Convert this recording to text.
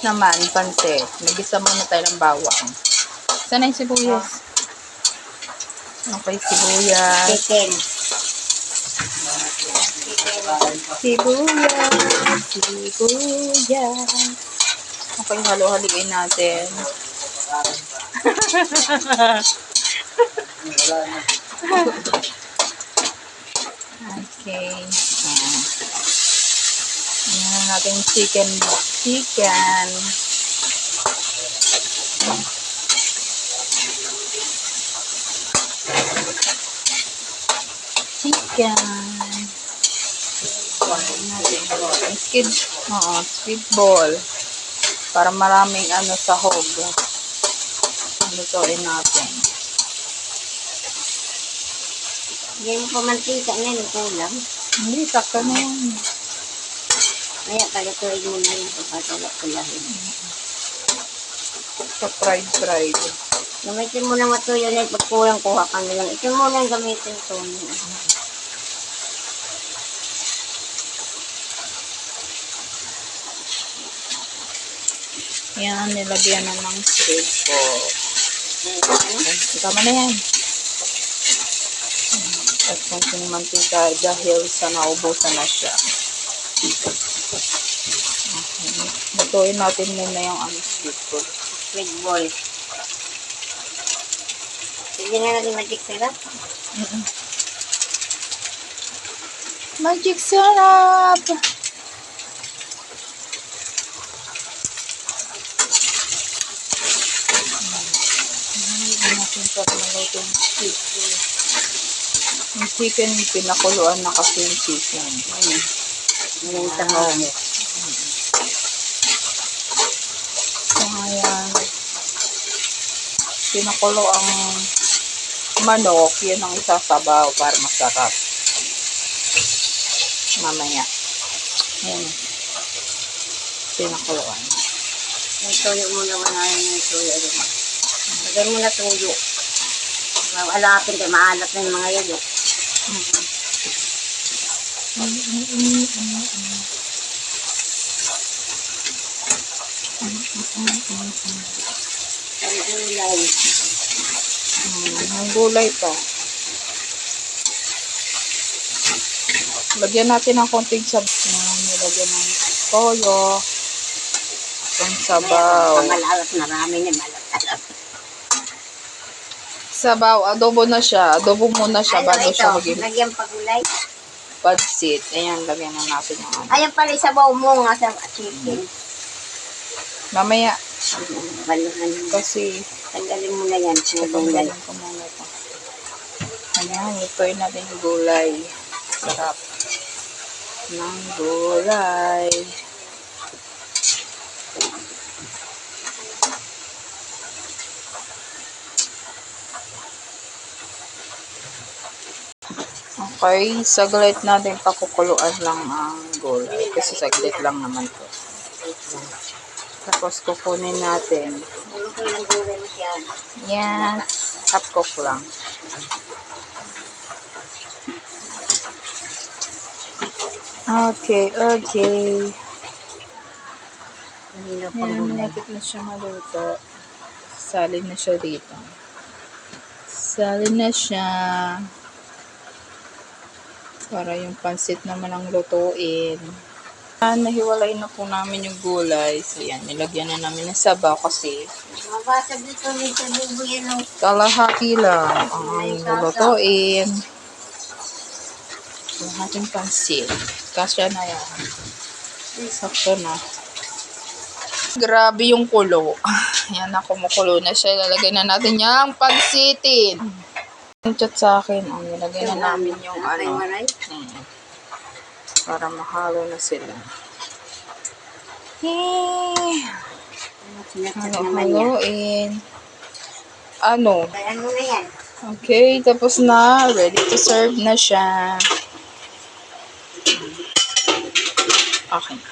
naman, pansit. Nagisa muna tayo ng bawang. Saan yung sibuyas? Okay, sibuyas. Chicken. Sibuyas. Okay, halo-haliin natin. Okay. Ayan natin chicken. Chicken. Squid ball. Para maraming sahog. Lutuin natin. Hindi mo pa mantika na yun, kulang. Hindi, sakto na yun. Kaya palutuin mo na yun, papatulak-tulahin. Sa fried. Gamitin mo na matuyo na yun, pag kulang kuha ka na lang. Ito mo lang gamitin ito. Yan, nilagyan na ng squid ball. Tama na yan. At konting mantika dahil sa naubusan na siya. Okay. Lutuin natin muna yung squid ball. Squid ball. Sige na natin magic syrup. Magic syrup! Natin para maluto yung squid ball. Yung chicken, pinakuluan na kasi yung chicken. Yung tahong. So, ayan. Pinakulo ang manok. Yan ang isasabaw para masarap. Mamaya. Ayan. Pinakuluan. Yung tuyo mo naman na yung tuyo. Lagyan mo na tuyo. Alapin kayo, maalat na yung mga yayo. Ang gulay pa. Lagyan natin ng konting sabaw. Nilagyan ng toyo. Ang sabaw. Malalat na rami na malalat. Sabaw, adobo na siya. Adobo muna siya bago siya maging lagyan pagulay. pansit. Ayan, lagyan na natin yung Ayan pala sabaw mo nga sa chicken. Mamaya. Baluhan. Kasi Tanggalin mo na yan. tanggalin ko muna ito. Ayan, lutuin natin yung gulay. Sarap ng gulay. Okay, saglit natin pakukuluan lang ang gulay. Kasi saglit lang naman to. Tapos kukunin natin. Yes, half cook lang. Okay. Yan, malapit na siya maluto. Salin na siya dito. Salin na siya. Para yung pansit naman ang lutuin. Nahiwalay na po namin yung gulay. So yan, nilagyan na namin ng sabaw kasi Mabasag dito may sabubo yan. kalahati lang ang aming lulutuin. Yung ating pansit. Kasya na yan. Sakto na. Grabe yung kulo. Yan na, kumukulo na siya. Lalagay na natin yung pansitin. Chat sa akin. Nilagay na namin yung para mahalo na sila. Yay! Halo-haloin. Ano na yan? Okay, tapos na. Ready to serve na siya. Okay.